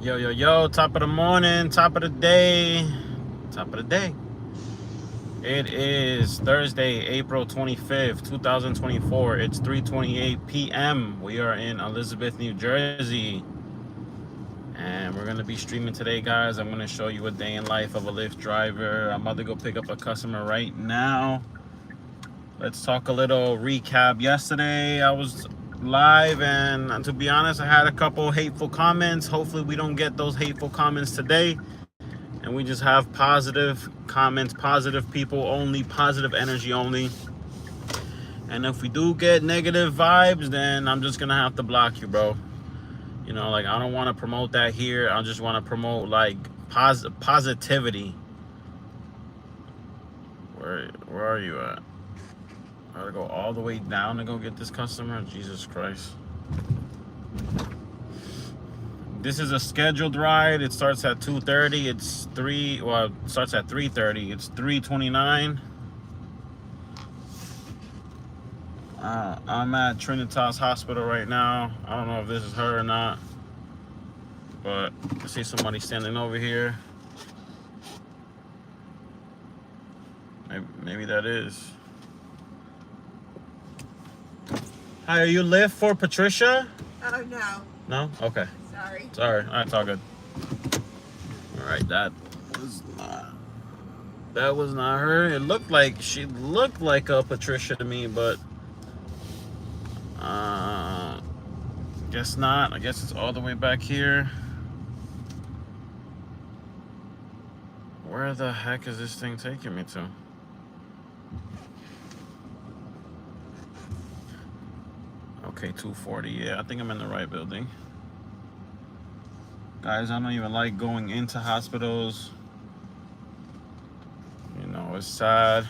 Yo, yo, yo, top of the morning, top of the day, top of the day. It is Thursday, April 25th, 2024. It's 3:28 p.m. We are in Elizabeth, New Jersey. And we're going to be streaming today, guys. I'm going to show you a day in life of a Lyft driver. I'm about to go pick up a customer right now. Let's talk a little recap. Yesterday, I was live, and to be honest, I had a couple hateful comments. Hopefully we don't get those hateful comments today, and we just have positive comments, positive people only, positive energy only. And if we do get negative vibes, then I'm just gonna have to block you, bro. You know, like, I don't want to promote that here. I just want to promote like positivity. Where are you at? I gotta go all the way down to go get this customer. Jesus Christ. This is a scheduled ride. It starts at 2:30. It starts at 3:30. It's 3:29. I'm at Trinitas Hospital right now. I don't know if this is her or not, but I see somebody standing over here. Maybe that is. Hi, are you Lyft for Patricia? Oh, no. No? Okay. Sorry. Sorry. All right, it's all good. All right, that was not her. It looked like she looked like a Patricia to me, but guess not. I guess it's all the way back here. Where the heck is this thing taking me to? Okay, 240. Yeah, I think I'm in the right building. Guys, I don't even like going into hospitals. You know, it's sad.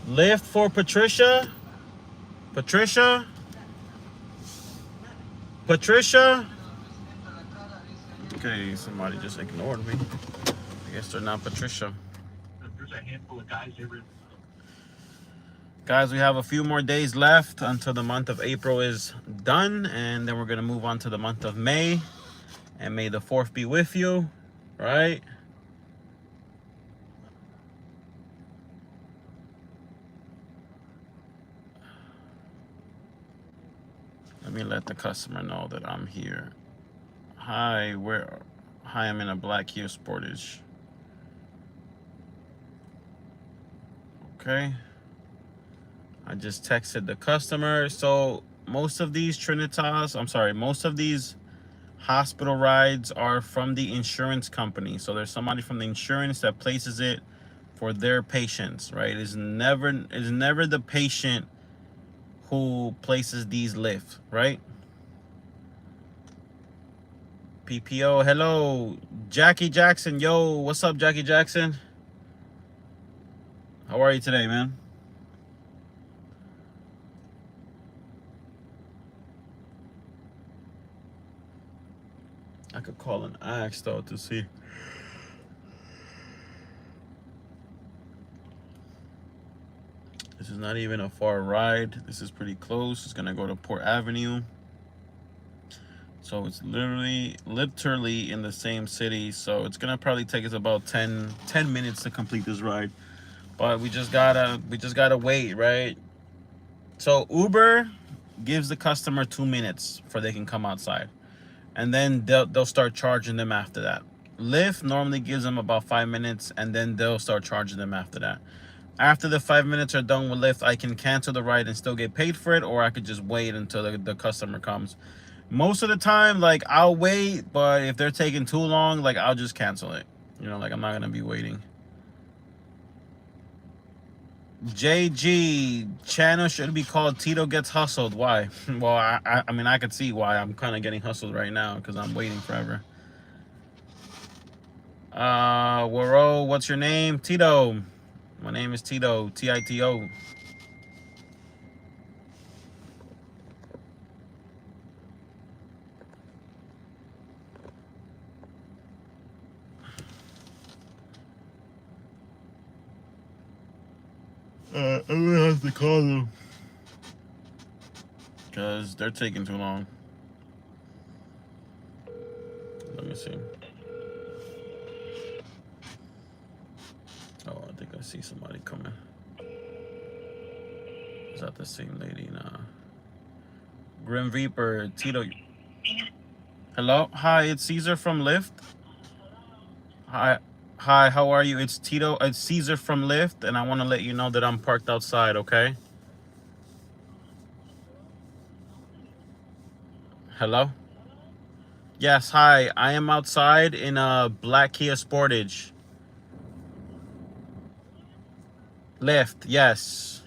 Lyft for Patricia? Patricia? Patricia? Okay, somebody just ignored me. I guess they're not Patricia. There's a handful of guys here. Guys, we have a few more days left until the month of April is done, and then we're going to move on to the month of May. And may the 4th be with you, right? Let me let the customer know that I'm here. Hi, I'm in a black Kia Sportage. Okay. I just texted the customer. So most of these most of these hospital rides are from the insurance company. So there's somebody from the insurance that places it for their patients, right? It's never the patient who places these Lyft, right? PPO, hello, Jackie Jackson. Yo, what's up, Jackie Jackson? How are you today, man? I could call and ask, though, to see. This is not even a far ride. This is pretty close. It's gonna go to Port Avenue. So it's literally in the same city. So it's gonna probably take us about 10 minutes to complete this ride. But we just gotta wait, right? So Uber gives the customer 2 minutes before they can come outside. And then they'll start charging them after that. Lyft normally gives them about 5 minutes, and then they'll start charging them after that. After the 5 minutes are done with Lyft, I can cancel the ride and still get paid for it, or I could just wait until the customer comes. Most of the time, like, I'll wait, but if they're taking too long, like, I'll just cancel it. You know, like, I'm not gonna be waiting. JG, channel should be called Tito Gets Hustled. Why? Well, I mean, I could see why. I'm kind of getting hustled right now because I'm waiting forever. Waro, what's your name? Tito. My name is Tito, Tito. I'm gonna have to call them because they're taking too long. me see. Oh, I think I see somebody coming. Is that the same lady? Nah. Grim Reaper, Tito. Hello? Hi, it's Caesar from LYFT. Hi, how are you? It's Tito, it's Caesar from LYFT, and I want to let you know that I'm parked outside, okay? Hello? Yes, hi. I am outside in a black Kia Sportage. LYFT, yes.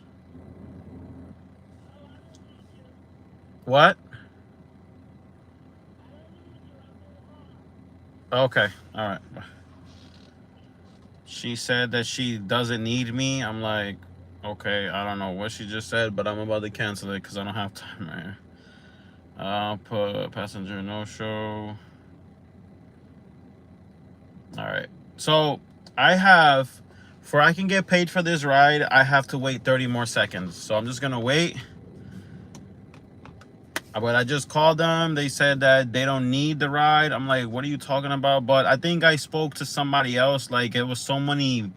What? Okay, all right. She said that she doesn't need me. I'm like, okay, I don't know what she just said, but I'm about to cancel it because I don't have time right here. I'll put passenger no-show. All right. So I have, for I can get paid for this ride, I have to wait 30 more seconds. So I'm just going to wait. But I just called them. They said that they don't need the ride. I'm like, what are you talking about? But I think I spoke to somebody else. Like, it was so many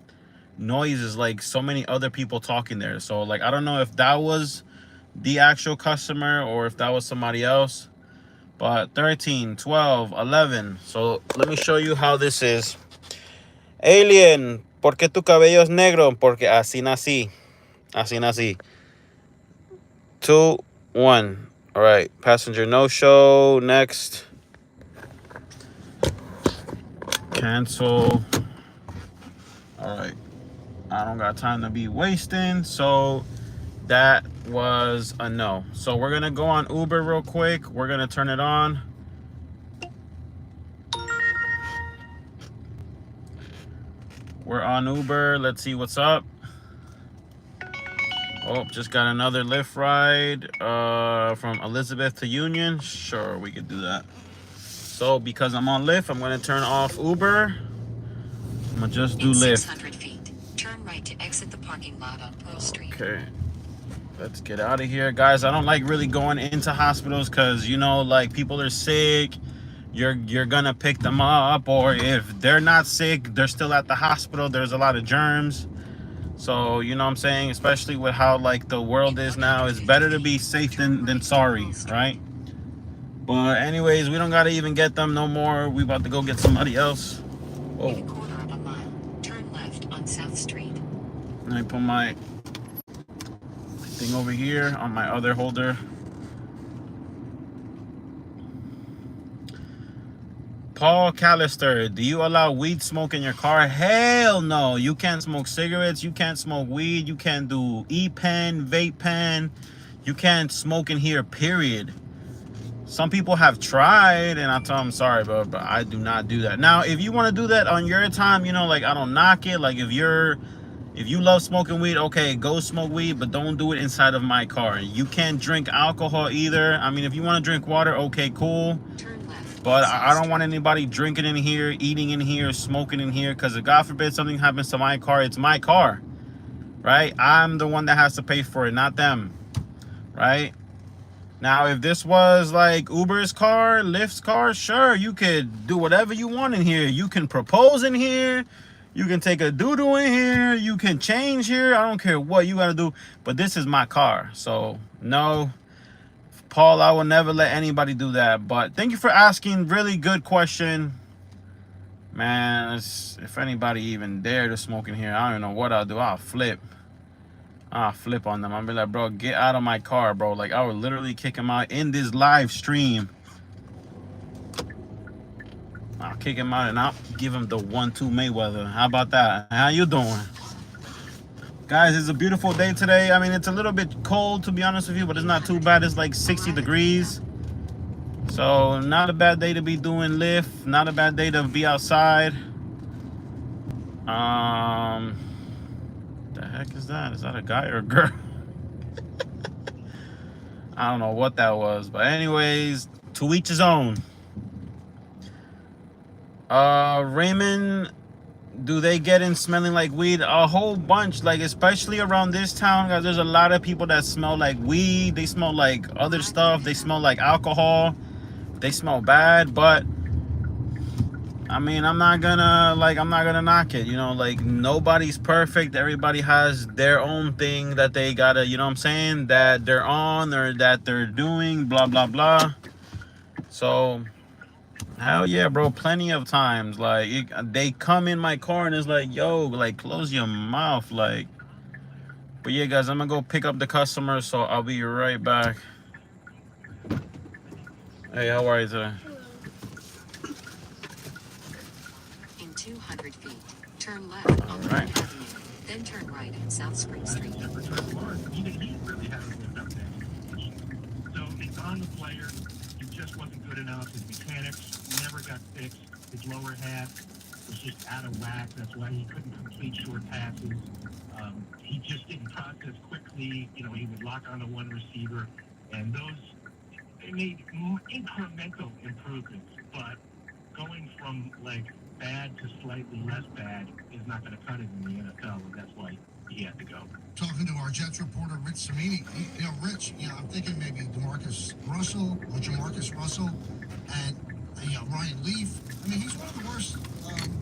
noises, like so many other people talking there. So, like, I don't know if that was the actual customer or if that was somebody else. But 13, 12, 11. So, let me show you how this is. Alien, ¿por qué tu cabello es negro? Porque así nací. Así nací. 2, 1. All right, passenger no-show, next. Cancel. All right, I don't got time to be wasting, so that was a no. So we're gonna go on Uber real quick. We're gonna turn it on. We're on Uber, let's see what's up. Oh, just got another Lyft ride from Elizabeth to Union. Sure, we could do that. So because I'm on Lyft, I'm gonna turn off Uber. I'm gonna just do Lyft. 600 feet. Turn right to exit the parking lot on Pearl Street. Okay, let's get out of here, guys. I don't like really going into hospitals because, you know, like, people are sick. You're gonna pick them up, or if they're not sick, they're still at the hospital. There's a lot of germs. So, you know what I'm saying? Especially with how, like, the world is now, it's better to be safe than sorry, right? But anyways, we don't gotta even get them no more. We about to go get somebody else. Oh. In a quarter of a mile, turn left on South Street. Let me put my thing over here on my other holder. Paul Callister, do you allow weed smoke in your car? Hell no. You can't smoke cigarettes. You can't smoke weed. You can't do e-pen, vape pen. You can't smoke in here, period. Some people have tried, and I tell them, sorry, but I do not do that. Now, if you want to do that on your time, you know, like, I don't knock it. Like, if you love smoking weed, okay, go smoke weed, but don't do it inside of my car. You can't drink alcohol either. I mean, if you want to drink water, okay, cool. But I don't want anybody drinking in here, eating in here, smoking in here, because if God forbid something happens to my car, it's my car, right? I'm the one that has to pay for it, not them, right? Now, if this was like Uber's car, Lyft's car, sure, you could do whatever you want in here. You can propose in here. You can take a doo-doo in here. You can change here. I don't care what you got to do. But this is my car. So, no. Paul, I will never let anybody do that. But thank you for asking. Really good question. Man, if anybody even dare to smoke in here, I don't know what I'll do. I'll flip on them. I'll be like, bro, get out of my car, bro. Like, I would literally kick him out in this live stream. I'll kick him out and I'll give him the 1-2 Mayweather. How about that? How you doing? Guys, it's a beautiful day today. I mean, it's a little bit cold, to be honest with you, but it's not too bad. It's like 60 degrees. So, not a bad day to be doing Lyft. Not a bad day to be outside. The heck is that? Is that a guy or a girl? I don't know what that was. But anyways, to each his own. Raymond, do they get in smelling like weed? A whole bunch, like, especially around this town, guys. There's a lot of people that smell like weed. They smell like other stuff. They smell like alcohol. They smell bad. But I mean, I'm not gonna knock it. You know, like nobody's perfect. Everybody has their own thing that they gotta, you know what I'm saying, that they're on or that they're doing, blah blah blah. So hell yeah, bro. Plenty of times, like they come in my car and it's like, yo, like close your mouth, like. But yeah, guys, I'm gonna go pick up the customer, so I'll be right back. Hey, how are you today? In 200 feet, turn left All on right. Lake Avenue, then turn right on South Spring Street. Even he really hasn't lived up to expectations. So it's on the player. He just wasn't good enough. His mechanics never got fixed. His lower half was just out of whack. That's why he couldn't complete short passes. He just didn't process quickly. You know, he would lock onto one receiver, and they made incremental improvements. But going from like bad to slightly less bad is not going to cut it in the NFL, and that's why he had to go. Talking to our Jets reporter, Rich Samini. Rich, I'm thinking maybe DeMarcus Russell or Jamarcus Russell and, Ryan Leaf. I mean, he's one of the worst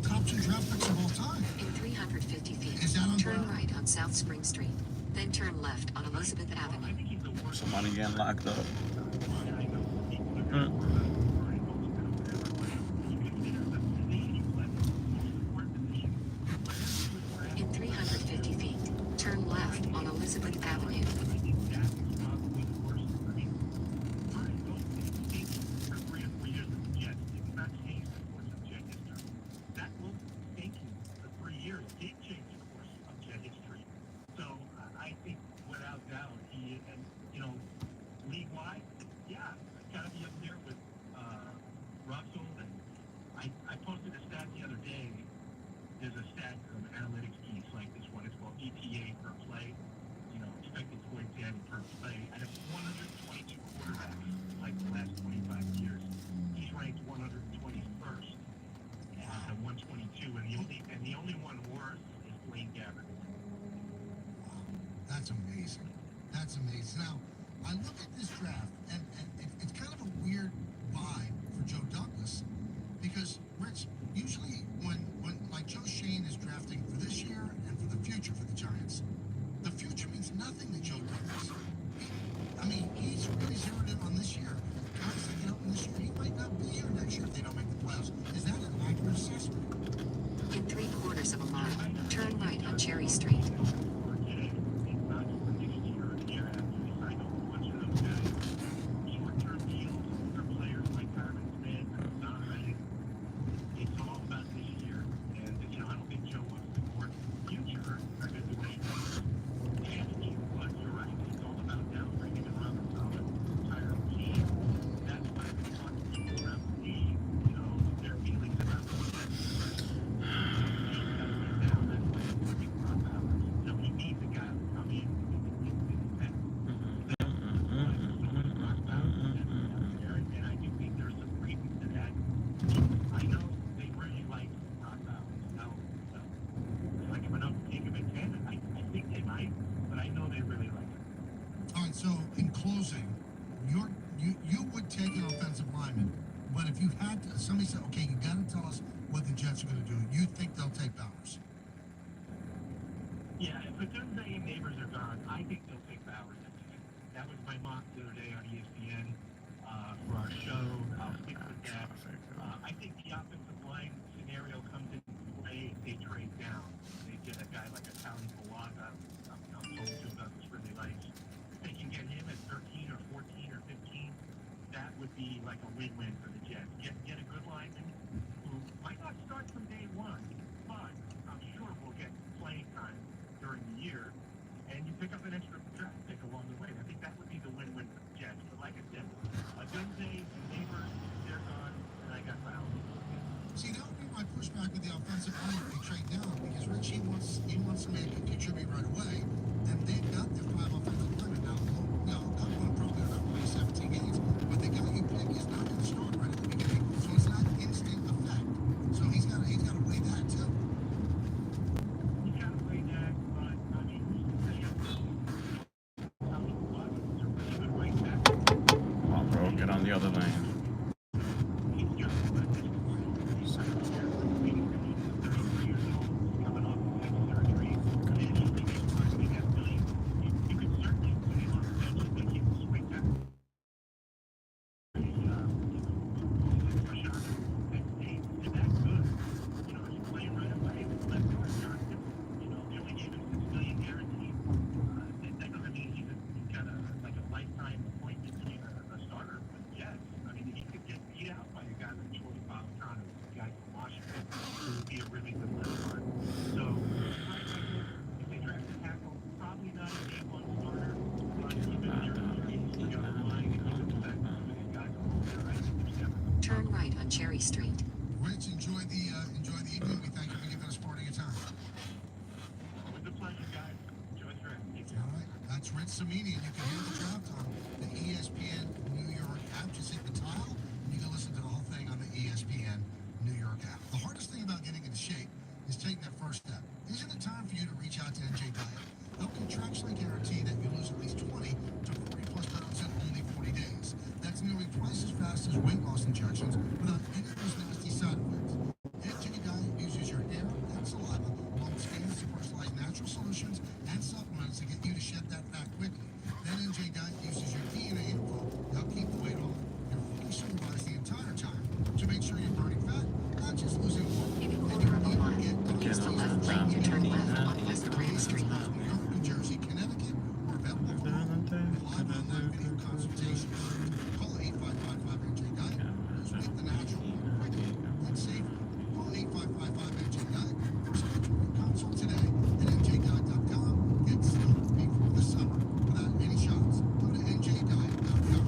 top 2 draft picks of all time. In 350 feet, Is that on turn right on South Spring Street, then turn left on Elizabeth Avenue. Somebody getting locked up. In 350 feet, turn left on Elizabeth Avenue. That will take you for 3 years. Did change the course of Jet history. So I think without doubt he and league wide, yeah, gotta be up there with Russell. And I posted a stat the other day. There's a stat from analytics piece like this one. It's called EPA per play. Expected points added per play. Out of 122 quarterbacks like the last 25 years, he's ranked 121st at 122, and the only one worse is Blaine Gabbert. Wow, that's amazing. That's amazing. Now, I look at this draft, and it's kind of a weird vibe for Joe Douglas because, Rich, usually when like Joe Shane is drafting for this year and for the future for the Giants, the future means nothing to Joe Douglas. He's really zeroed in on this year. Guys that get up in this year, he might not be here next year if they don't make the playoffs. Is that an accurate assessment? In 3/4 of a mile, turn right on Cherry Street. So, in closing, you would take an offensive lineman, but if you had to, somebody said, okay, you got to tell us what the Jets are going to do. You think they'll take Bowers? Yeah, if Atunze and Neighbors are gone, I think they'll take Bowers. That was my mock the other day on ESPN for our show. I'll stick with that. I think the offensive line scenario comes into play if they trade down. They get a guy like a Tally Pawaga. I'm told Joe Douglas really likes. They can get him at 13 or 14 or 15. That would be like a win-win for the Jets. Get a good lineman who might not start from day one, but I'm sure will get playing time during the year. And you pick up an extra draft pick along the way. I think that would be the win-win for the Jets. But like I said, Atunze and Neighbors, they're gone, and I got Bowers. See, that would be my pushback with the offensive line if they trade down, because Rich, he wants somebody who can contribute right away, and they've got their 5 offensive linemen now. Not one probably enough to play 17 games, but the guy you pick is not going to start right Street. Rich, enjoy the evening. We thank you for giving us part of your time. Always a pleasure, guys. Enjoy the rest. Take care. All right, that's Rich Samini, and you can hear the draft on the ESPN New York app. Just hit the tile, and you can listen to the whole thing on the ESPN New York app. The hardest thing about getting into shape is taking that first step. Isn't it time for you to reach out to NJ Diet? They'll contractually guarantee that you lose at least 20 to 40 plus pounds in only 40 days. That's nearly twice as fast as weight loss injections without any of those nasty side effects. NJ Diet uses your hair and saliva along with scans to personalize natural solutions and supplements to get you to shed that fat quickly. Then NJ Diet uses your DNA info to help keep the weight off. You're fully supervised the entire time to make sure you're burning fat, not just losing weight. In a quarter of a mile, use the left lane to turn left on West Grand Street. New York, New Jersey, Connecticut, or available for live online video consultations. Call 8555-NJ-DIET. Lose weight the natural way, quickly and safely. Call 8555-NJ-DIET or schedule your consult today at njdiet.com. Get started before the summer without any shots. Go to njdiet.com.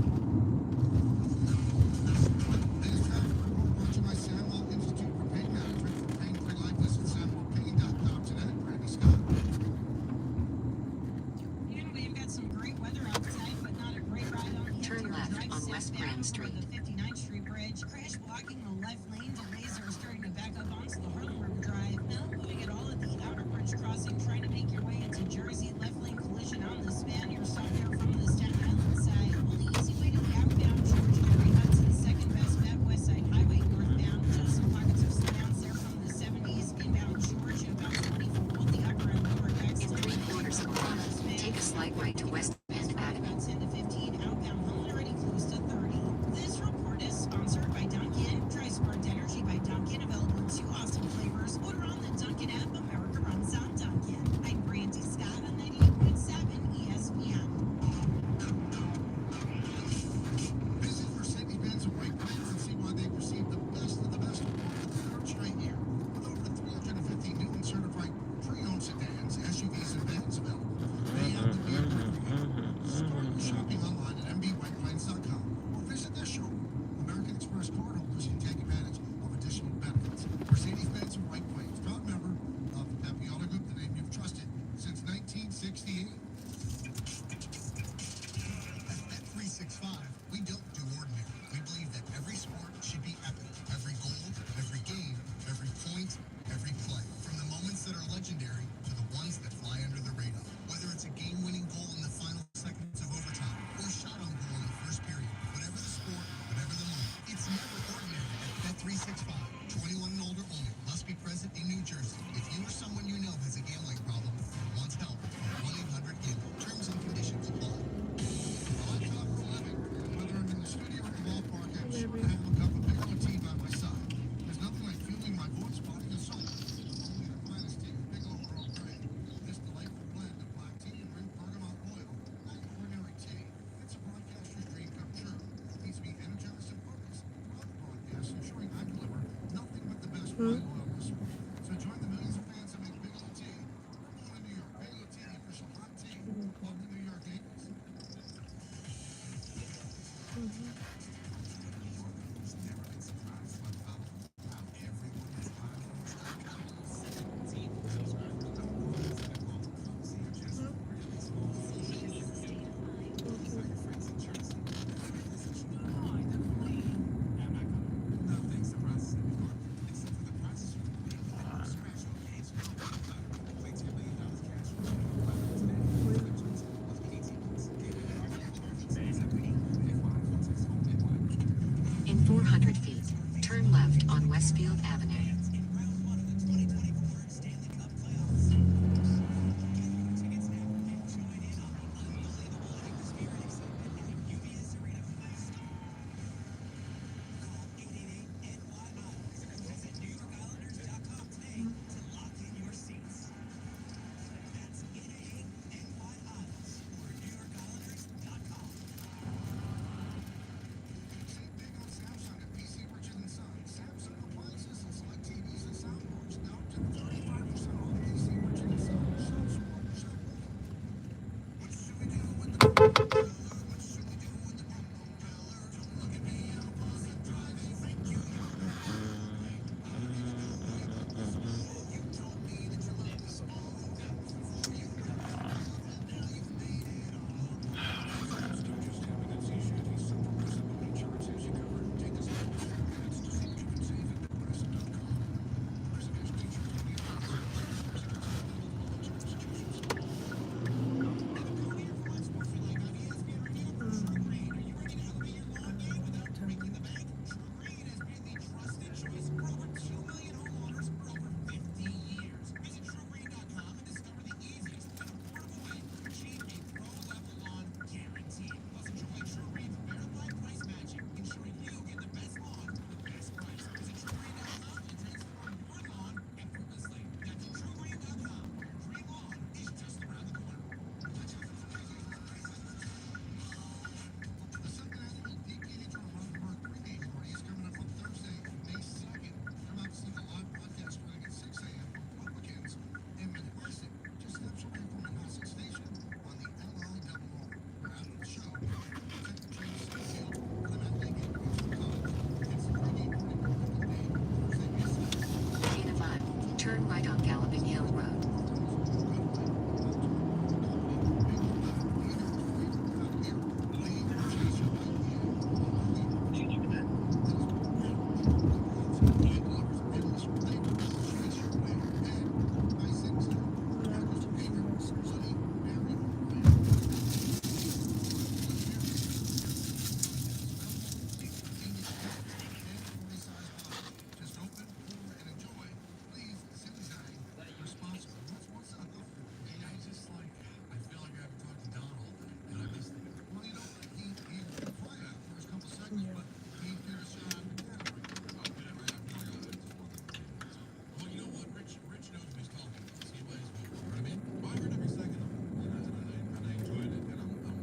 Today's traffic report brought to you by Samwell Institute for Pain Management. For pain-free life, visit samwellpain.com today. Randy Scott. We've got some great weather outside, but not a great ride on the Turn Interstate left Drive on West southbound Grand over Street. The 59th Street Bridge. Crash blocking the left lane. Delays are starting to back up onto the Harlem River Drive. Now moving at all at the Outer Bridge crossing, trying to make your way into Jersey. Left lane collision on the span. You're stopped there from the Staten Island side. Only easy way to the outbound George Henry Hudson, second best bet, West Side Highway northbound. Just some pockets of slowdowns there from the 70s. Inbound Georgia, about 20 for both the upper and lower decks. In 3/4 of a mile, take a slight right to West Bend Avenue. About 10 to 15, outbound home already close to 30. This report is sponsored by Dunkin'. Try Sparked Energy by Dunkin', available in 2 awesome flavors. Order on the Dunkin' app. America runs on Dunkin'. I'm Brandy Scott on 98.7 ESPN. Visit Mercedes-Benz and White Plains and see why they've received the best of the best award for the third straight year. With over 350 Newton certified pre-owned sedans, SUVs, and vans available. They have the vehicle for you. Start your shopping online at mbwhiteplains.com or visit their showroom. American Express cardholders can take advantage of additional benefits. Mercedes-Benz and White Plains, proud member of the Pepe Auto Group, the name you've trusted since 1968. At Bet365, we don't do ordinary. We believe that every sport should be epic. Every goal, every game, every point, every play. From the moments that are legendary to the ones that fly under the radar. Whether it's a game-winning goal in the final seconds of overtime or a shot on goal in the first period. Whatever the sport, whatever the moment, it's never ordinary at Bet365. 21 and older only. Must be present in New Jersey. If you or someone you know has a gambling problem or wants help, call 1-800-GAMBLER. Terms and conditions apply. Whether I'm in the studio or the ballpark, I'm sure to have a cup of Bigelow tea by my side. There's nothing like feeling my voice, body, and soul. Only the finest tea, Bigelow Earl Grey. This delightful blend of black tea and ring bergamot oil. Not ordinary tea. It's a broadcaster's dream come true. It needs to be energized and focused. Throughout the broadcast, ensuring I deliver nothing but the best wine oil this week. So join the millions of fans that make Bigelow tea. Number one in New York. Bigelow tea, the official hot tea of the New York Yankees. In 400 feet, turn left on Westfield Avenue. Save big on Samsung at PC Richard & Son. Samsung appliances and select TVs and soundboards now up to Turn right on Galloping Hill Road. Just open, pour, and enjoy. Please sit and dine responsibly. What's up? Hey, I just like, I feel like I haven't talked to Don all day, and I missed him. Well, you know, he was quiet for the first couple seconds, but he did a shot on the piano. Okay, right after I just wanted to say that. So, well, you know what? Rich knows what he's talking about, so he might as well. You know what I mean? Well, I heard every second of it, and I enjoyed it, and I'm going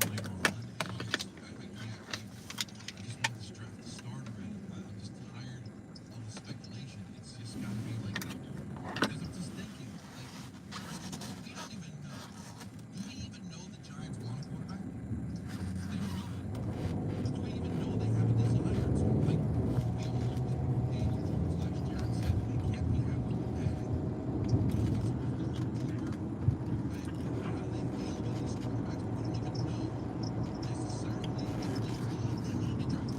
later on. I just want this draft to start already. I'm just tired of the speculation. It's just got to be like, because I'm just thinking, like, first of all, we don't even know. Do we even know the Giants want a quarterback? They don't know that. Do we even know they have a desire to? Like, we all looked at Daniel Jones last year and said, why can't we have one bad? You know, he's a really good keeper. Right? How do they feel about these quarterbacks? We don't even know necessarily if they need to draft.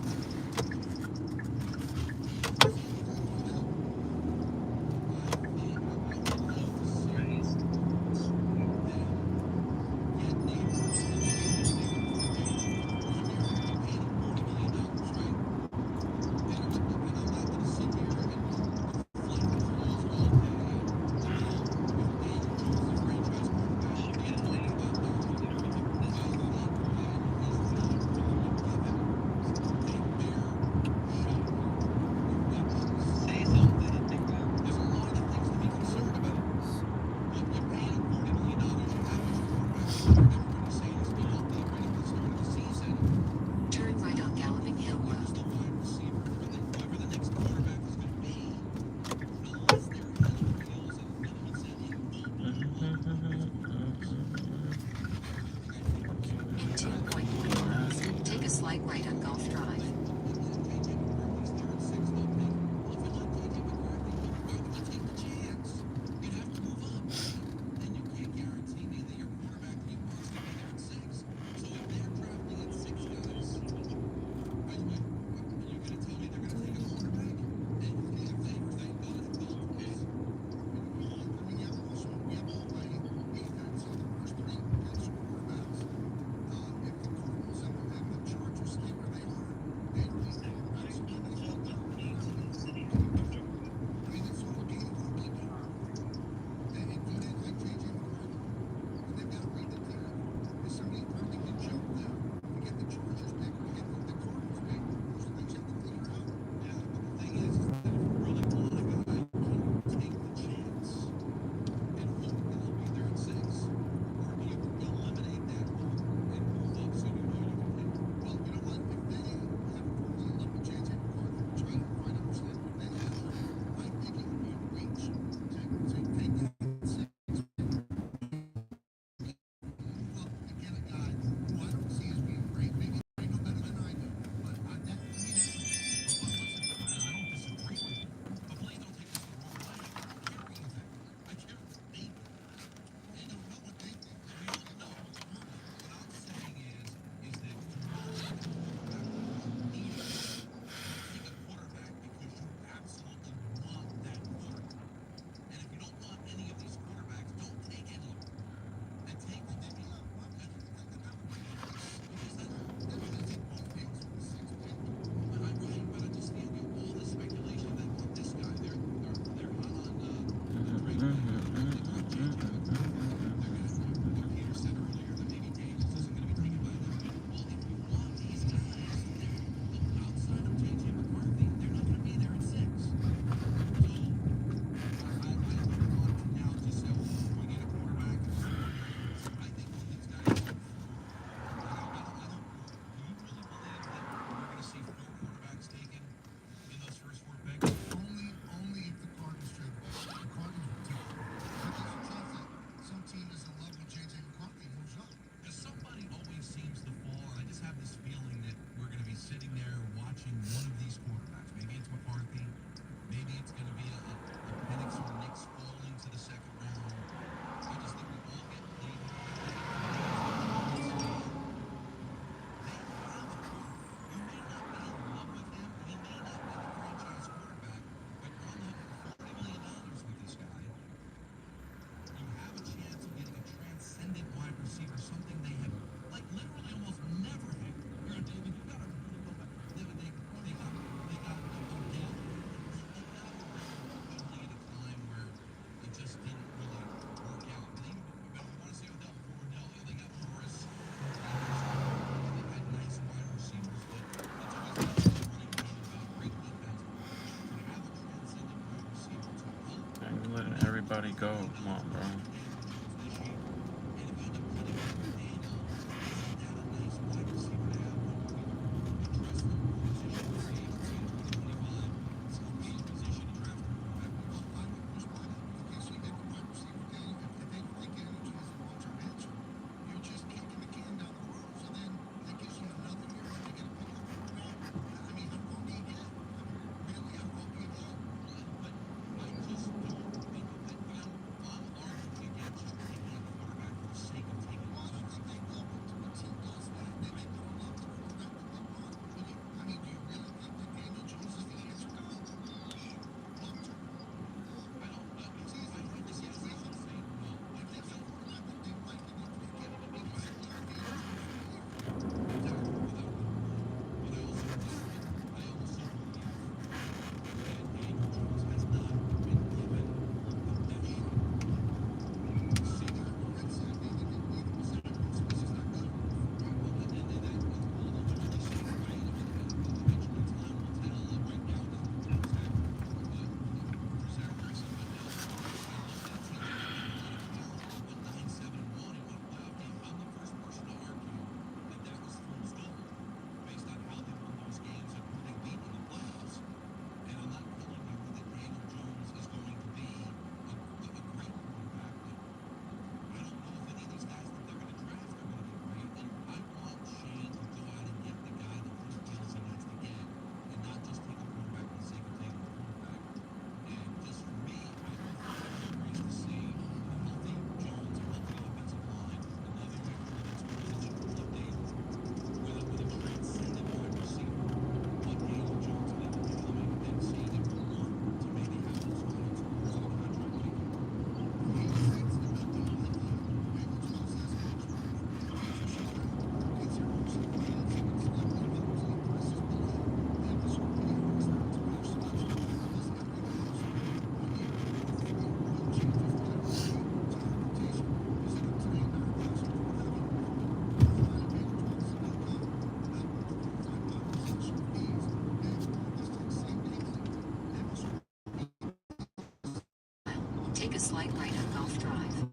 everybody go. Come on, bro. Take a slight right on Golf Drive.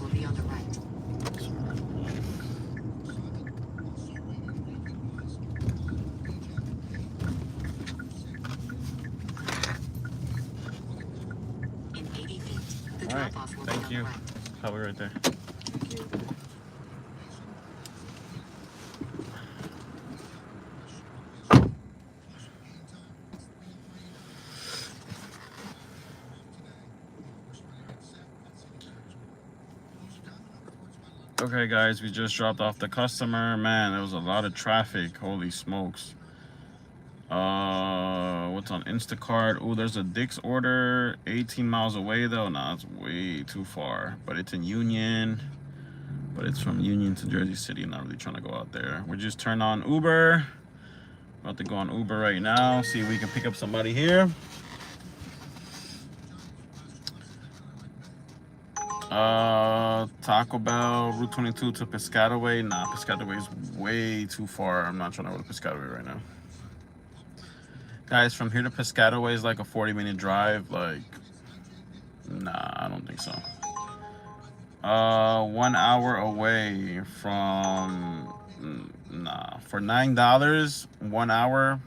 will be on the right. In 80 feet, the All right, drop-off will be thank on you. the right. Probably right there. Okay, guys, we just dropped off the customer. Man, there was a lot of traffic. Holy smokes. What's on Instacart? Oh, there's a Dick's order. 18 miles away, though. Nah, it's way too far. But it's in Union. But it's from Union to Jersey City. I'm not really trying to go out there. We just turned on Uber. About to go on Uber right now. See if we can pick up somebody here. Taco Bell, Route 22 to Piscataway. Nah, Piscataway is way too far. I'm not trying to go to Piscataway right now. Guys, from here to Piscataway is like a 40-minute drive. Like, nah, I don't think so. 1 hour away from, nah, for $9, 1 hour.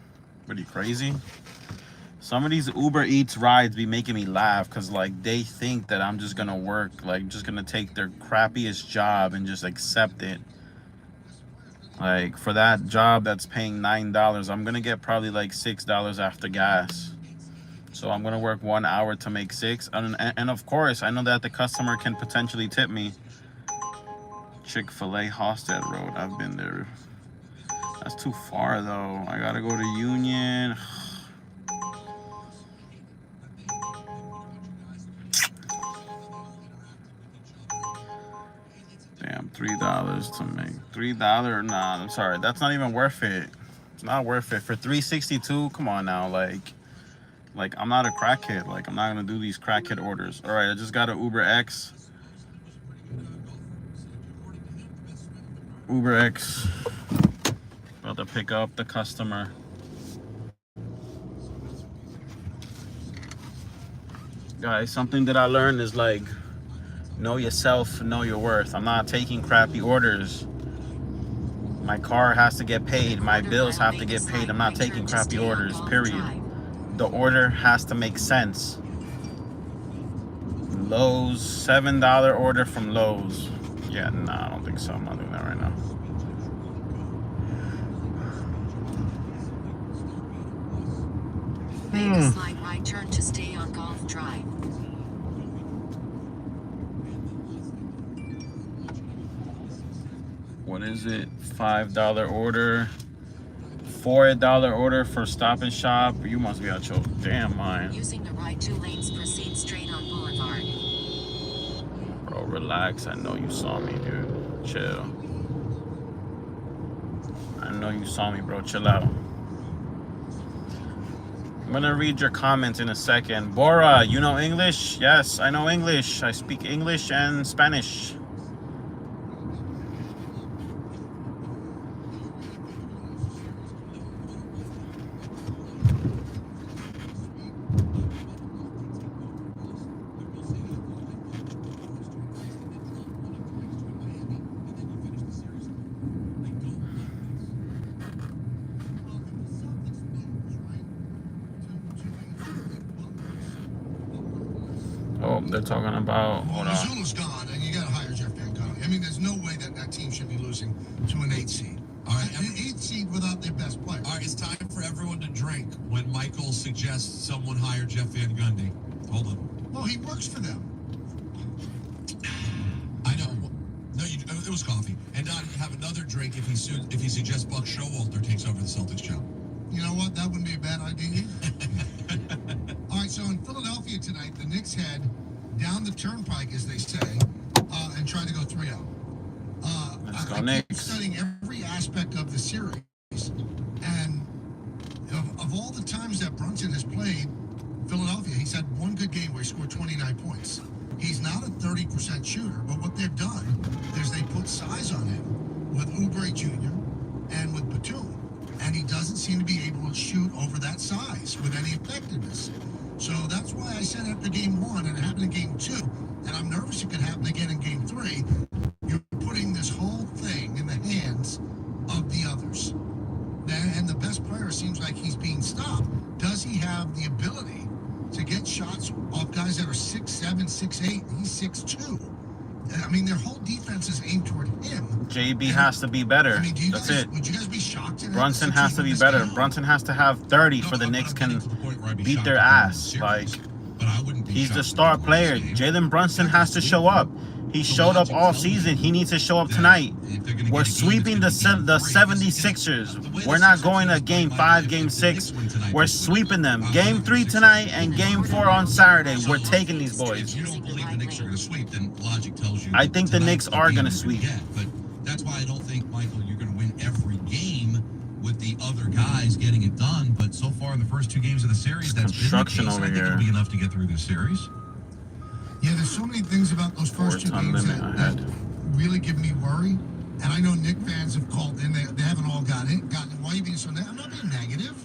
Pretty crazy. Some of these Uber Eats rides be making me laugh because, like, they think that I'm just gonna work, like, just gonna take their crappiest job and just accept it. Like, for that job that's paying $9, I'm gonna get probably like $6 after gas. So I'm gonna work 1 hour to make $6. And of course, I know that the customer can potentially tip me. Chick-fil-A Hosted Road. I've been there. That's too far though. I gotta go to Union. Damn, $3 to make $3. Nah, I'm sorry. That's not even worth it. It's not worth it for $3.62. Come on now, like I'm not a crackhead. Like, I'm not gonna do these crackhead orders. All right, I just got an Uber X. Uber X. About to pick up the customer. Guys, something that I learned is, like, know yourself, know your worth. I'm not taking crappy orders. My car has to get paid. My bills have to get paid. I'm not taking crappy orders, period. The order has to make sense. Lowe's, $7 order from Lowe's. Yeah, nah, I don't think so. I'm not doing that right now. Make a slight right turn to stay on Golf Drive. What is it? $5 order. $4 order for Stop and Shop. You must be out your damn mind. Using the right 2 lanes, proceed straight on Boulevard. Bro, relax. I know you saw me, dude. Chill. I know you saw me, bro. Chill out. I'm gonna read your comments in a second. Bora, you know English? Yes, I know English. I speak English and Spanish. Oh, they're talking about, hold on. Missoula's gone, and you got to hire Jeff Van Gundy. I mean, there's no way that that team should be losing to an 8 seed. All right, an 8 seed without their best player. All right, it's time for everyone to drink when Michael suggests someone hire Jeff Van Gundy. Hold on. Well, he works for them. I know. No, it was coffee. And Don, have another drink if he suggests Buck Showalter takes over the Celtics job. You know what? That wouldn't be a bad idea either. All right, so in Philadelphia tonight, the Knicks head down the turnpike, as they say, and try to go 3-0. Let's go I keep Knicks. studying every aspect of the series, and of all the times that Brunson has played Philadelphia, he's had one good game where he scored 29 points. He's not a 30% shooter, but what they've done is they put size on him with Oubre Jr. and with Batum, and he doesn't seem to be able to shoot over that size with any effectiveness. So that's why I said after game 1, and it happened in game 2, and I'm nervous it could happen again in game 3, 6'7", 6'8". He's 6'2". I mean, their whole defense is aimed toward him. JB has to be better. I mean, That's guys, it. Would you guys be shocked? Brunson has to be better. Brunson has to have 30 for the Knicks can beat their ass. Like, he's the star player. Jalen Brunson has to show up. He showed up all season. He needs to show up tonight. We're sweeping the 76ers. We're not going to game 5, game 6. We're sweeping them. Game 3 tonight and game 4 on Saturday. We're taking these boys. If you don't believe the Knicks are going to sweep, then logic tells you. I think the Knicks are going to sweep. But that's why I don't think, Michael, you're going to win every game with the other guys getting it done. But so far in the first 2 games of the series, that's construction over I think here. it'll be enough to get through this series. Yeah, there's so many things about those first 2 games that really give me worry. And I know Knick fans have called in. They haven't all gotten it. Why are you being so negative? I'm not being negative.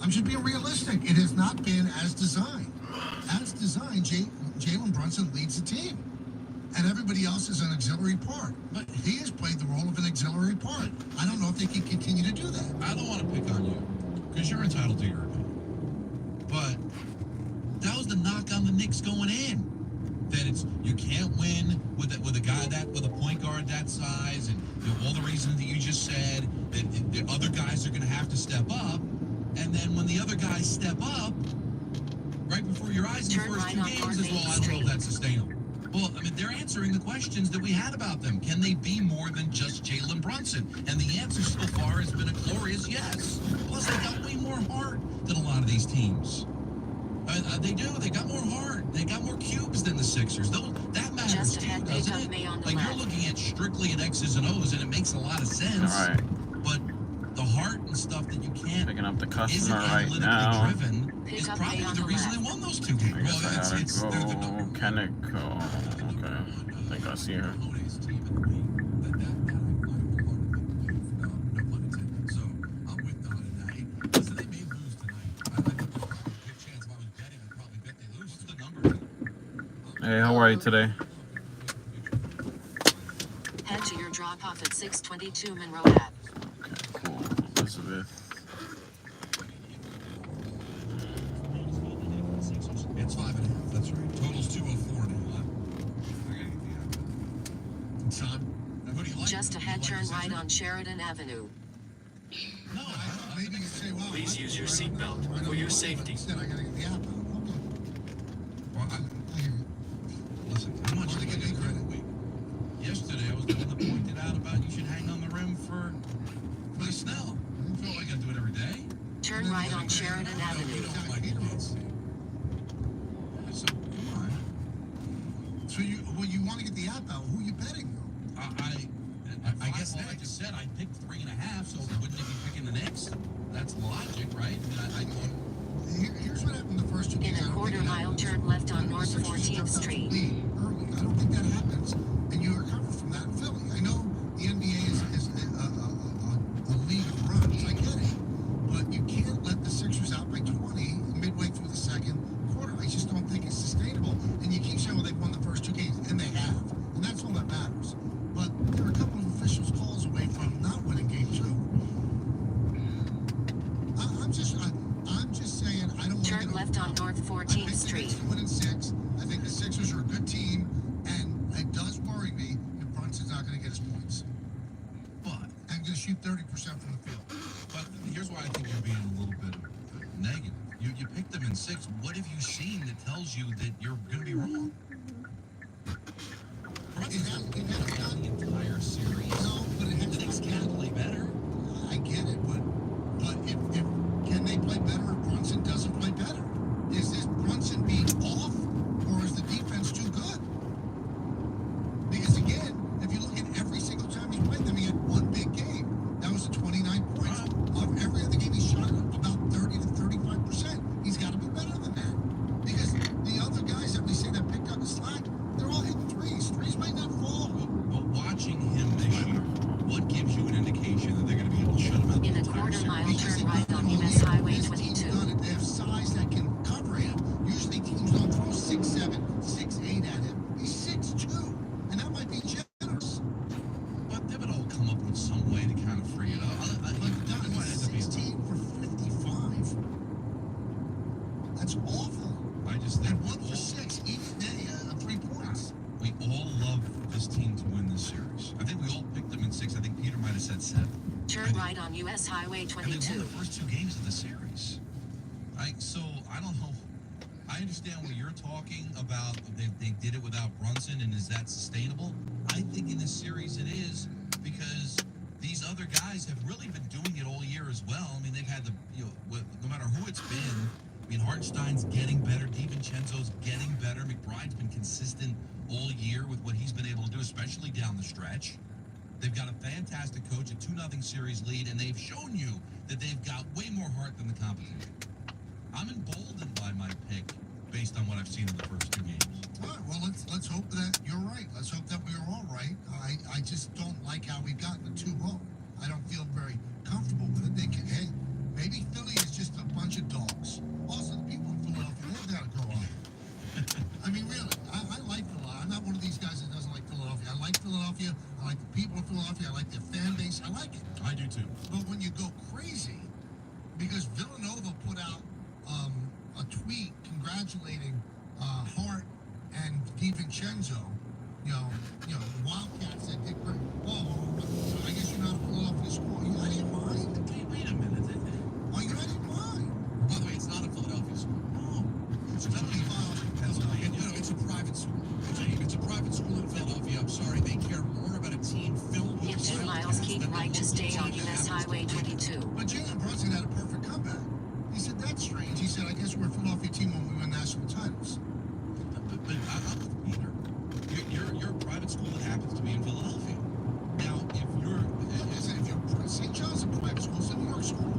I'm just being realistic. It has not been as designed. As designed, Jalen Brunson leads the team. And everybody else is an auxiliary part. But he has played the role of an auxiliary part. I don't know if they can continue to do that. I don't want to pick on you, because you're entitled to your opinion. But that was the knock on the Knicks going in. That it's you can't win with a guy with a point guard that size, and all the reasons that you just said. That the other guys are going to have to step up, and then when the other guys step up, right before your eyes in the first 2 games, as well, I don't know if that's sustainable. Well, I mean, they're answering the questions that we had about them. Can they be more than just Jalen Brunson? And the answer so far has been a glorious yes. Plus, they got way more heart than a lot of these teams. They do. They got more heart. They got more cubes than the Sixers. That matters too, doesn't it? Like, you're looking at strictly at X's and O's, and it makes a lot of sense. All right. But the heart and stuff that you can't Picking up the isn't customer right analytically now. driven is probably the reason they won those 2 games. I guess I Well, gotta it's they're the number go. Can it go? Okay. I think I see her. Hey, how are you today? Head to your drop-off at 622 Monroe Ave. Okay, cool. Elizabeth. It's 5.5. That's right. Total's 204 now. Son, who do you like? Just ahead, turn right on Sheridan Avenue. No, Maybe you say, well, Please use your seatbelt for your safety. Instead, I gotta get the app out. Okay. well, I hear you. listen, how much to get me credit week? Yesterday, I was the one that pointed out about you should hang on the rim for the snow. I don't feel like I do it every day. Turn right on Sheridan You Avenue. don't like it. So, come on. So you want to get the app out. Who are you betting, though? I guess I just said I picked 3.5, so wouldn't they be picking the Knicks? That's logic, right? I thought. Here's what happened the first 2 games. In a quarter-mile, turn left on North 14th Street. Early. I don't think that happens, and you recover from that in Philly. I know the NBA is a league of runs. I get it, but you can't let the Sixers out by 20 midway through the second quarter. I just don't think it's sustainable. And you keep saying, well, they've won the first 2 games, and they have, and that's all that matters. But there are a couple of officials' calls away from not winning game 2. I'm just saying I don't want to Turn left on North 14th Street. I think 6. I think the Sixers are a good team, and it does worry me if Brunson's not going to get his points. But I'm going to shoot 30% from the field. But here's why I think you're being a little bit negative. You picked them in 6. What have you seen that tells you that you're going to be wrong? Brunson's not the entire series. No, but it The has Knicks can play better. I get it, but if can they play better if Brunson doesn't play better? Is this Brunson being off, or is the defense too good? Because again, if you look at every single time he played them, he had 1 big game. That was 29 points. Of every other game, he shot about 30 to 35%. He's got to be better than that. Because the other guys that we say that picked up the slack Turn right on US Highway And they 22. won the first 2 games of the series. So I don't know. I understand what you're talking about. They did it without Brunson, and is that sustainable? I think in this series it is, because these other guys have really been doing it all year as well. I mean, they've had no matter who it's been. I mean, Hartenstein's getting better. DiVincenzo's getting better. McBride's been consistent all year with what he's been able to do, especially down the stretch. They've got a fantastic coach, a 2-0 series lead, and they've shown you that they've got way more heart than the competition. I'm emboldened by my pick based on what I've seen in the first 2 games. All right, well, let's hope that you're right. Let's hope that we are all right. I just don't like how we've gotten the 2-0. I don't feel very comfortable with it. Hey, maybe Philly is just a bunch of dogs. Also, the people in Philadelphia, they've got to grow up. I mean, really, I like Philadelphia. I'm not one of these guys that doesn't like Philadelphia. I like Philadelphia. I like the people of Philadelphia. I like their fan base. I like it. I do too. But when you go crazy, because Villanova put out a tweet congratulating Hart and DiVincenzo, you know, the Wildcats that did great. So I guess you're not a Philadelphia school. Are you out of your mind? Hey, wait a minute. Are you out of your mind? By the way, it's not a Philadelphia school. No. It's Pennsylvania. It's a private school. It's a private school in Philadelphia. I'm sorry. They care more about a team filled with In 2 miles, keep right to stay on US Highway 22. But Jalen Brunson had a perfect comeback. He said, that's strange. He said, I guess we're a Philadelphia team when we win national titles. But I'm with Peter. You're a private school that happens to be in Philadelphia. Now, if you're St. John's a private school, it's a New York school.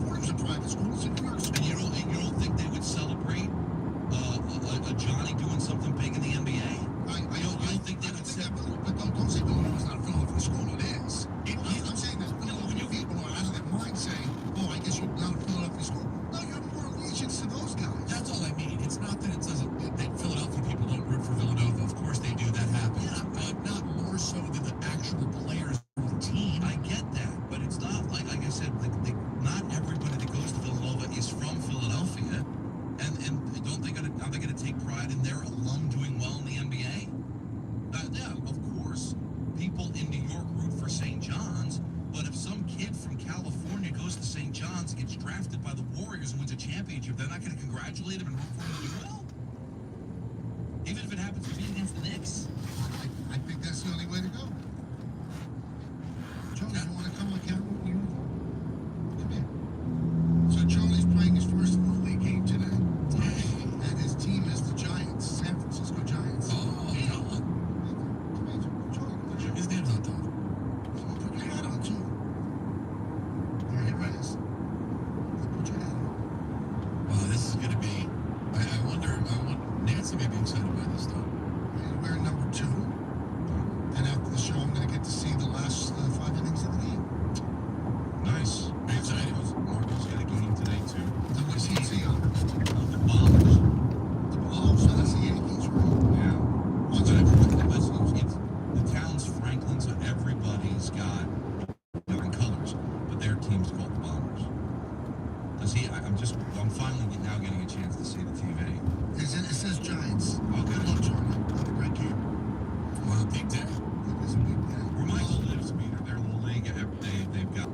Fordham's a private school, it's a New York school. And you don't think they would celebrate a Johnny doing something big in the NBA? I don't think they would celebrate. But don't say Villanova's not a Philadelphia school. It is. I'm saying that Philadelphia people are out of their mind saying, oh, I guess you're not a Philadelphia school. No, you have more allegiance to those guys. That's all I mean. It's not that it doesn't. That Philadelphia people don't root for Villanova. Of course they do. That happens. Yeah, but not more so than the actual players of the team. I get that, but it's not like I said. Not everybody that goes to Villanova is from Philadelphia, and are they going to take pride in their alum doing well in the NBA? Yeah, of course. People in New York root for St. John's, but if some kid from California goes to St. John's and gets drafted by the Warriors and wins a championship, they're not going to congratulate him and root for him to do well? Even if it happens to be against the Knicks? I think that's the only way to go. Charlie, you want to come on camera? Come here. So Charlie's playing his first Little League game today. And his team is the Giants, San Francisco Giants. Oh, yeah. His name's not Don. Put your hat on, too. All right, here it is. Put your hat on. Wow, this is going to be... I wonder... Nancy may be excited by this, though. We're number 2. And after the show, I'm going to get to see the last 5 innings of the game. Nice. Are you excited? Marco's got a game today, too. And what's he see on? The Bombers. Oh, so that's the Yankees, right? Yeah. What's But it? it's the town's Franklin, so everybody's got different colors, but their team's called the Bombers. I'm finally now getting a chance to see the TV. It says Giants. Okay. Good luck, Charlie. Have a great game. Wow, big day. It is a big day. Where Michael lives, Peter, their little league, they've got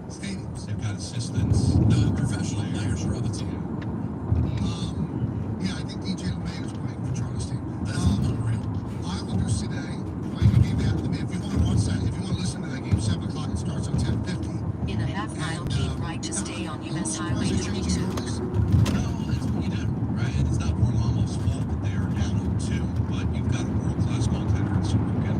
Stadiums. they've got assistants. No, professional players are on the team. Yeah, I think DJ LeMay was playing for Charlie's team. That's unreal. Islanders today playing a game after me. If you want to watch that, if you want to listen to that game, 7 o'clock, it starts at 10:50. In a half mile, keep right to stay on US Highway Is it changing 22. rules? No, that's what you do, right? And it's not Varlamov's fault that they are down 0-2, but you've got a world-class goaltender in Sorokin.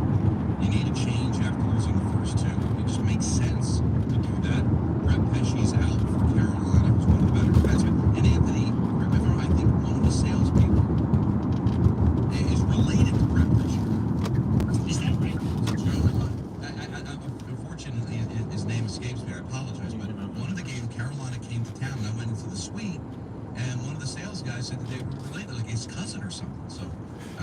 You need a change after losing the first 2. It just makes sense to do that. Brett Pesci's out for Carolina, who's one of the better defensemen. And Anthony, remember, I think one of the salespeople is related to Brett Pesci. Is that right? Unfortunately, his name escapes me. I apologize, but one of the games, Carolina came to town, and I went into the suite, and one of the sales guys said that they were related, like his cousin or something. So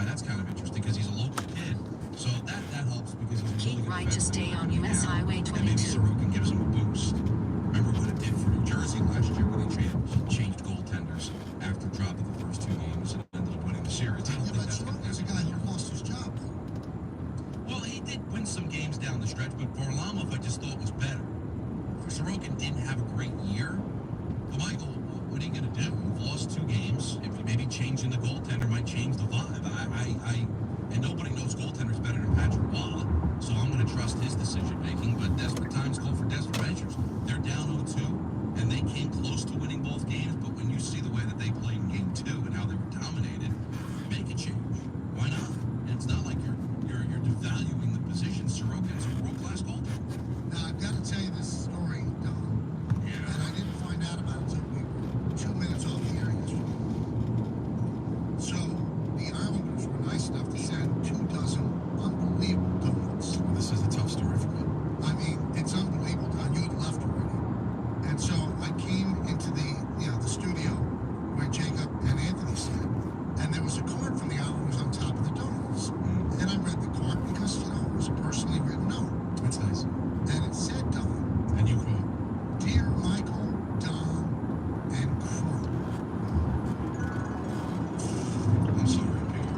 that's kind of interesting because he's a local kid. So that helps because he's a really Keep good right to defenseman stay on right US now. Highway And maybe 22. Sorokin gives him a boost. Remember what it did for New Jersey last year when they changed goaltenders after dropping the first 2 games and ended up winning the series. I don't Yeah, think but that's going to Sorokin's a guy who lost his job, though. Well, he did win some games down the stretch, but Varlamov I just thought was better. didn't have a great year. But Michael, what are you going to do? You've lost 2 games. If you maybe changing the goaltender might change the vibe. And nobody knows goaltenders better than Patrick Waugh, so I'm going to trust his decision making. But desperate times call for desperate measures. They're down 0-2, and they came close to winning both games. But when you see the way that they played in Game 2 and how they were dominated, make a change. Why not? And it's not like you're devaluing the position. Sorokin's a world-class goaltender. Now, I've got to tell you this story, Don. Yeah. And I didn't find out about it until we were 2 minutes off the air yesterday. So, the Islanders were nice enough to send 24 unbelievable donuts. This is a tough story for me. I mean, it's unbelievable, Don. You had left already. And so I came into the studio where Jacob and Anthony sat, and there was a card from the Islanders on top of the donuts. And I read the card because, it was a personally written note. That's nice. And it said, Don, And you quote, Dear Michael, Don, and crew. I'm sorry, Peter.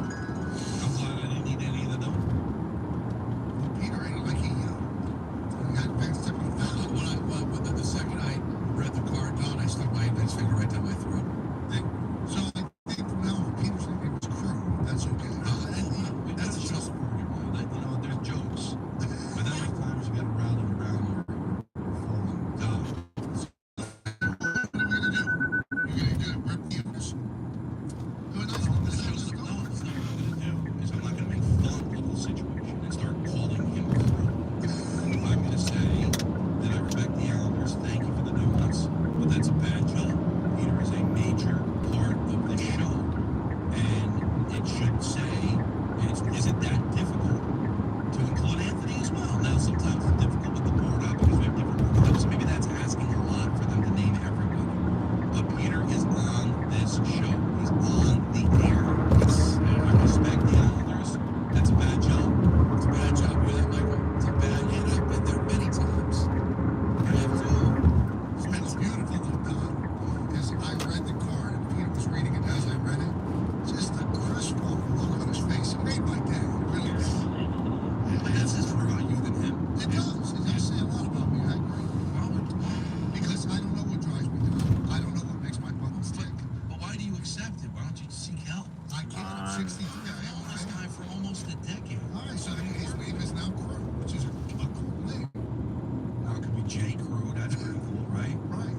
I'm glad I didn't eat any of the donuts. Well, Peter ate it like he got fenced up on the foul. When the second I read the card, Don, I stuck my index finger right down my throat. So I think from now on, Peter's name is crew. That's okay. That's a tough story, man. There's jokes. But then there's times you got to rally around your fallen god. What are we going to do? You're going to rip the owners? No, it's not. It's not what I'm going to do. Is I'm not going to make fun of the situation and start calling him through. I'm going to say that I respect the Islanders. Thank you for the donuts. But that's a bad job. Peter is a major part of the show. And it should say, is it that difficult to include Anthony as well? Now, sometimes it's difficult with the board out because we have different board outs. Maybe that's asking a lot for them to name everybody. But Peter is on this show. He's on the air. I respect the Islanders. That's a bad job. It's a bad job. You hear that, Michael? It's a bad, and I've been there many times. I have too. What's beautiful, though, Don, is I read the card, and Peter was reading it as I read it. Just the crestfallen look on his face. It made my day. It really did. But that says more about you than him. It does. It does say a lot about me. I agree. Because I don't know what drives me down. I don't know what makes my buttons tick. But why do you accept it? Why don't you seek help? I can't. I'm 63. I Known am this guy for almost a decade. All right, so his name is now Crew, which is a cool name. Now it could be J. Crew. That's pretty cool, right? Right.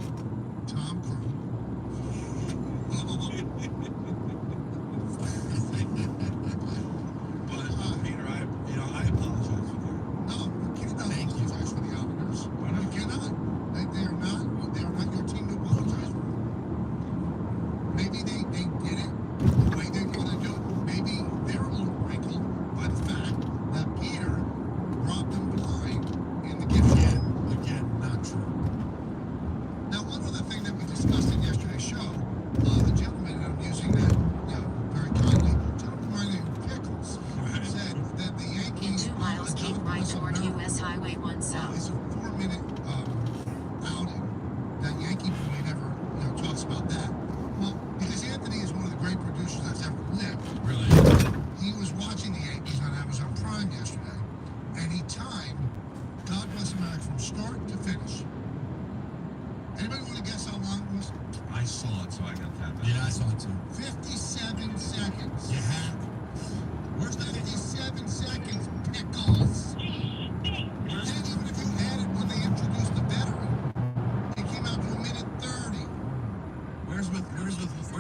Tom Crew. But Peter, I apologize for that. No, you cannot apologize for the Islanders. Why not? You cannot. They are not your team to apologize for. Maybe they did it the way they want to do it. Maybe they're a little wrinkled by the fact that Peter robbed them blind in the gift shop. Again, not true. Now, one other thing that we discussed in yesterday's show, the gentleman, and I'm using that very kindly, gentleman by the name of Pickles, said that the In Yankees 2 miles, keep right toward US Highway 1 South. is a 4-minute outing that Yankee boy never talks about that. Well, because Anthony is one of the great producers that's ever lived. Really? He was watching the Yankees on Amazon Prime yesterday, and he timed God Bless America from start to finish. Anybody want to guess how long it was? I saw it, so I got that. Yeah, I saw it too. 57 seconds. You had. Where's the 57 seconds, Pickles? And even if you added when they introduced the veteran, it came out to a minute 30. Where's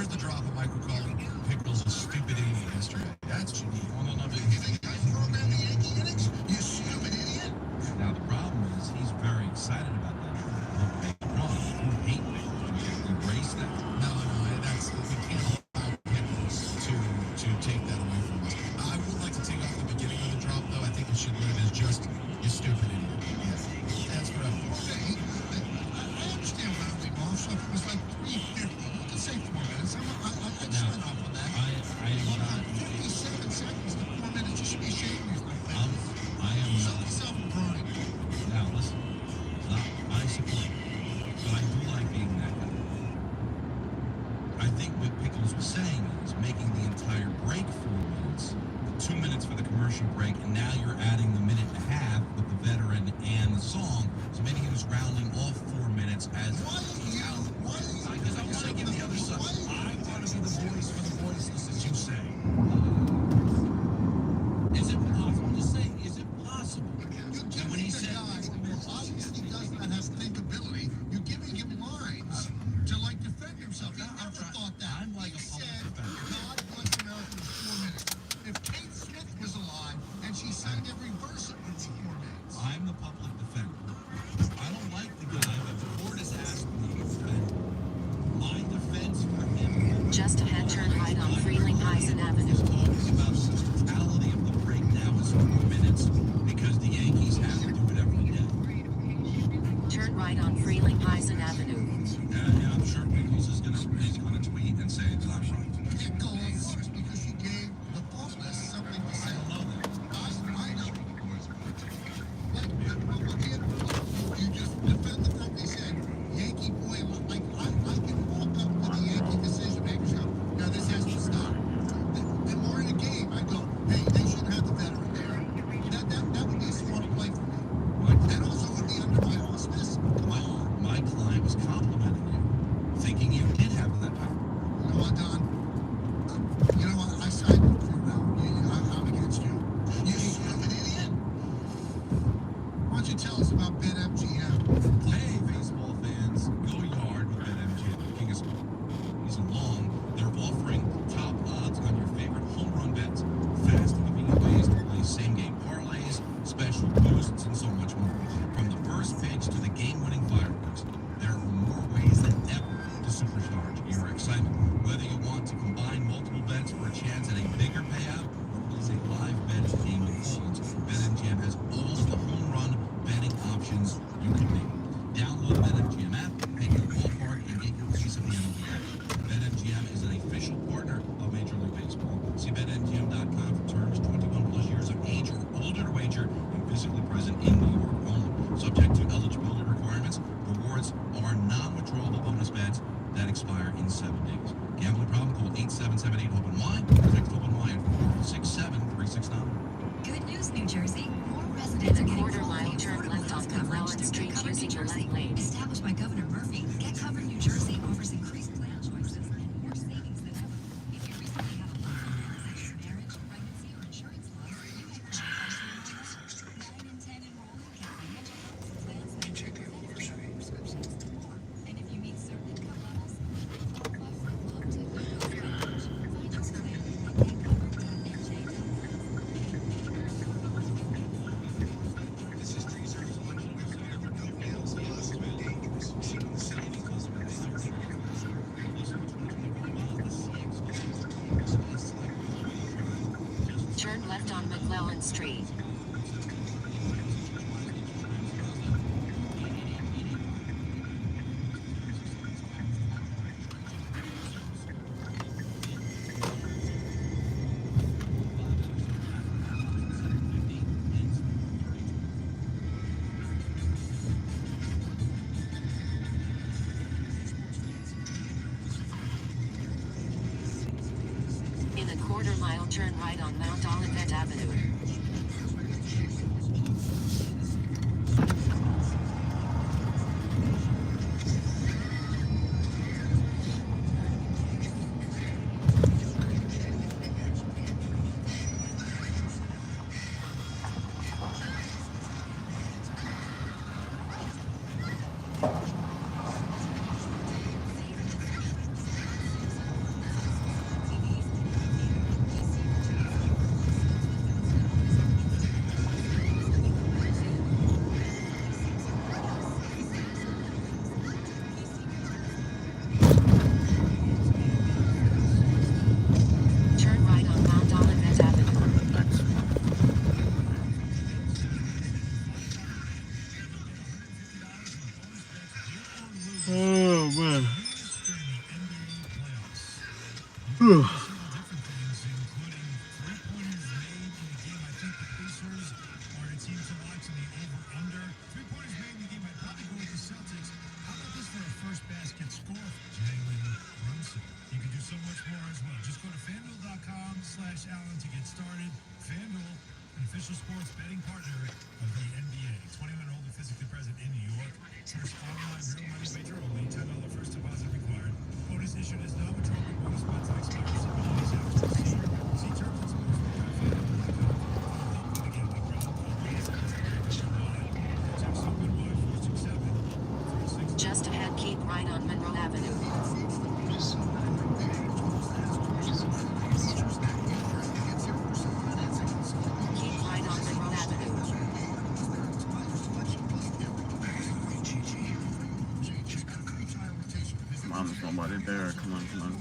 the drop of Michael calling Pickles a stupid idiot yesterday? That's what you need. Well, no, You think I program the Yankee innings? You stupid idiot. now the problem is he's very excited about that. The big run. You hate Pickles. You erase that. No, that's we can't allow Pickles to take that away from us. I would like to take off the beginning of the drop, though. I think it should live as just you stupid idiot. That's what I would. Okay, I understand when I leave off, so if it was like 3:50, you can say 4 minutes. I'd sign off on that. I am not. 57 seconds to 4 minutes. You should be ashamed of yourself. I am Suck not. yourself in pride. Now listen, it's not my support, but I do like being that guy. I think what Pickles was saying is making the entire break 4 minutes, 2 minutes for the commercial break, and now you're adding the minute and a half with the veteran and the song. So maybe he was rounding off 4 minutes as because I want to give the other side. I want to be the voice for the voiceless, as you say. Is it possible to say? Is it possible? You're And giving when he the said, guy who obviously does not have thinkability, you're giving him lines to like defend himself. He never thought that. I'm like He a public said, defender. God bless America was 4 minutes. If Kate Smith was alive and she sang every verse, it would be 4 minutes. I'm the public defender. I don't like the guy, but the court has asked me to defend him. My defense for him. Just ahead, turn right on Frelinghuysen Avenue. Is talking about the totality of the break now is 4 minutes because the Yankees have to do it every day. Turn right on Frelinghuysen Avenue. And I'm sure Pickles is gonna tweet and say it's not right. Pickles, because you gave the public something to I say. don't know that. I know. You just defend the fact they said Yankee boy. Like I can walk up to the Yankee decision makers. Go, now this has to stop. And we're in a game. I go, hey, they shouldn't have the veteran there. That would be a smart play for me. That also would be under my auspice. Come on. My client was complimenting you, thinking you did have that power. You know what, Don? You know what? I signed up for you now. I'm against you. You stupid idiot. Why don't you tell us about BetMGM? Hey, baseball fans, go yard with BetMGM. King is season long. They're offering top odds on your favorite home run bets, fast and convenient ways to play same-game parlays, special boosts, and so much more. From the first pitch to the game-winning fireworks, there are more ways than ever to supercharge your excitement. Whether you want to combine multiple bets for a chance at a bigger payout, or place a live bet game of holds, BetMGM has all the home run betting options you can need. Download the BetMGM app, pick your ballpark, and get your piece of the MLB action. BetMGM is an official partner of Major League Baseball. See BetMGM.com for terms. 21 plus years of age or older to wager and physically present in New York only. Subject to eligibility requirements, rewards are non-withdrawable bonus bets that expire in 7 days. Gambling problem? Call 877-8-HOPE-NY or text HOPE-NY at 467-369. Good news, New Jersey. More In residents a are getting quarter full mile, and turn affordable left on health coverage McClellan through Street Get Covered New using the Jersey. left lane. Established by Governor Murphy, Get Covered New Jersey offers increased plan choices and more savings than ever. If you recently had a loved one illness, marriage, pregnancy, or insurance loss, you may qualify for enrollment. 9 in 10 enrollment get financial help to plans that include benefits, prescriptions, and more. And if you meet certain income levels, you may qualify for long-term coverage. Find your plan at getcovered.nj.gov. This history serves a much newer side for details, possibly dangerous. Seeking the safety close by the summer. Turn left on McClellan Street. In a quarter mile, turn right on Mount Olivet Avenue. Turn right on Mount Olivet Avenue. Oh man. So much more as well. Just go to FanDuel.com/Allen to get started. FanDuel, an official sports betting partner of the NBA. 21 or older, physically present in New York. First online real money wager only. $10 first deposit required. Bonus issued as non-withdrawable bonus bets that expire 7 days after receipt. See terms and sportsbook.com. For the gambling problem, call 1-800-467-467. Just ahead, keep right on Monroe Avenue. Keep right on Monroe Avenue. Come on, there's nobody there. Come on, come on.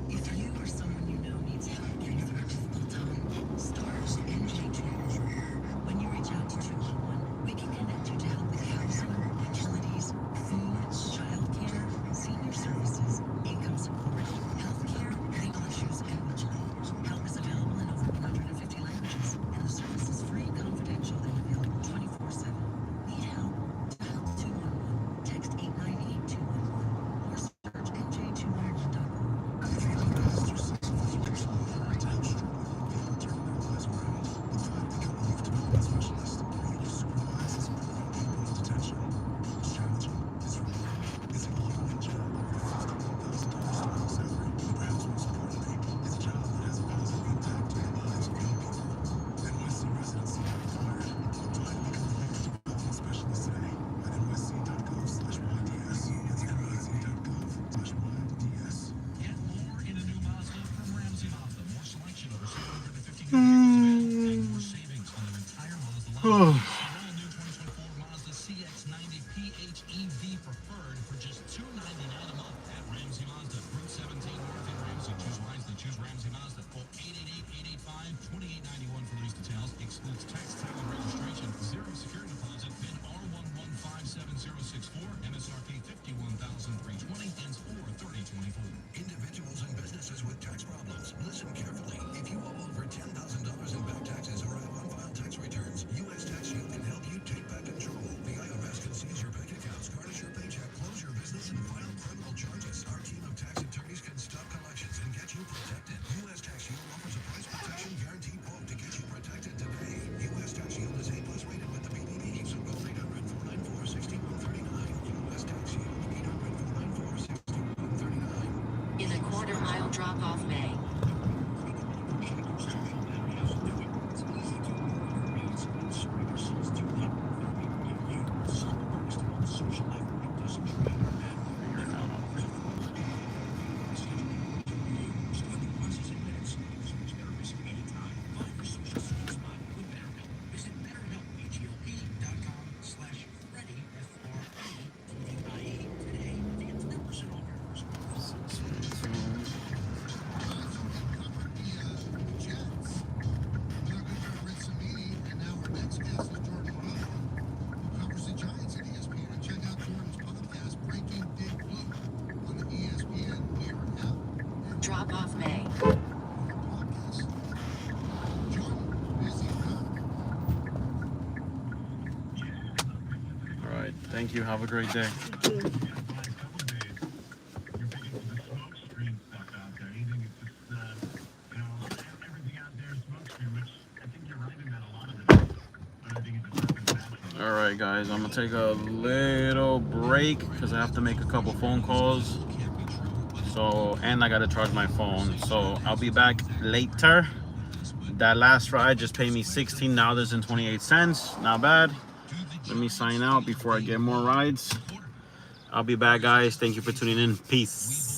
If you or someone you know needs help getting through a difficult time, start NJ Junior. When you reach out to 211, we can connect you to help with housing, utilities, food, childcare, senior services, income support, healthcare, legal issues, and much more. Help is available in over 150 languages, and the service is free, confidential, and available 24/7. Need help? Dial 211, text 898-211, or search nj211.org. Get more in a new Mazda from Ramsey Mazda. More selection, over 750 new vehicles available, and more savings on their entire Mazda line. The all-new 2024 Mazda CX-90 PHEV Preferred for just $299 a month at Ramsey Mazda. Route 17 North in Ramsey. Choose wisely. Choose Ramsey Mazda. Call 888-885-2891 for these details. Excludes tax, title, and registration. Zero security deposit. VIN R1157064. MSRP $51,320. Ends 4/30/24. Individuals and businesses with tax problems, listen carefully. If you owe over $10,000 in back taxes or have unfiled tax returns, U.S. Tax U can help you take back control. The IRS can seize your bank accounts, garnish your paycheck, close your business, and file criminal charges. Our team of tax attorneys can stop collections and get you protected. U.S. Tax U offers a price protection guarantee quote to get you protected today. U.S. Tax U is A+ rated with the BBB, so call 800-494-6139. U.S. Tax U, 800-494-6139. In a quarter-mile drop-off bay. Drop-off bay. All right. Thank you. Have a great day. All right, guys. I'm gonna take a little break because I have to make a couple phone calls. So, and I gotta charge my phone. So I'll be back later. That last ride just paid me $16.28. Not bad. Let me sign out before I get more rides. I'll be back, guys. Thank you for tuning in. Peace.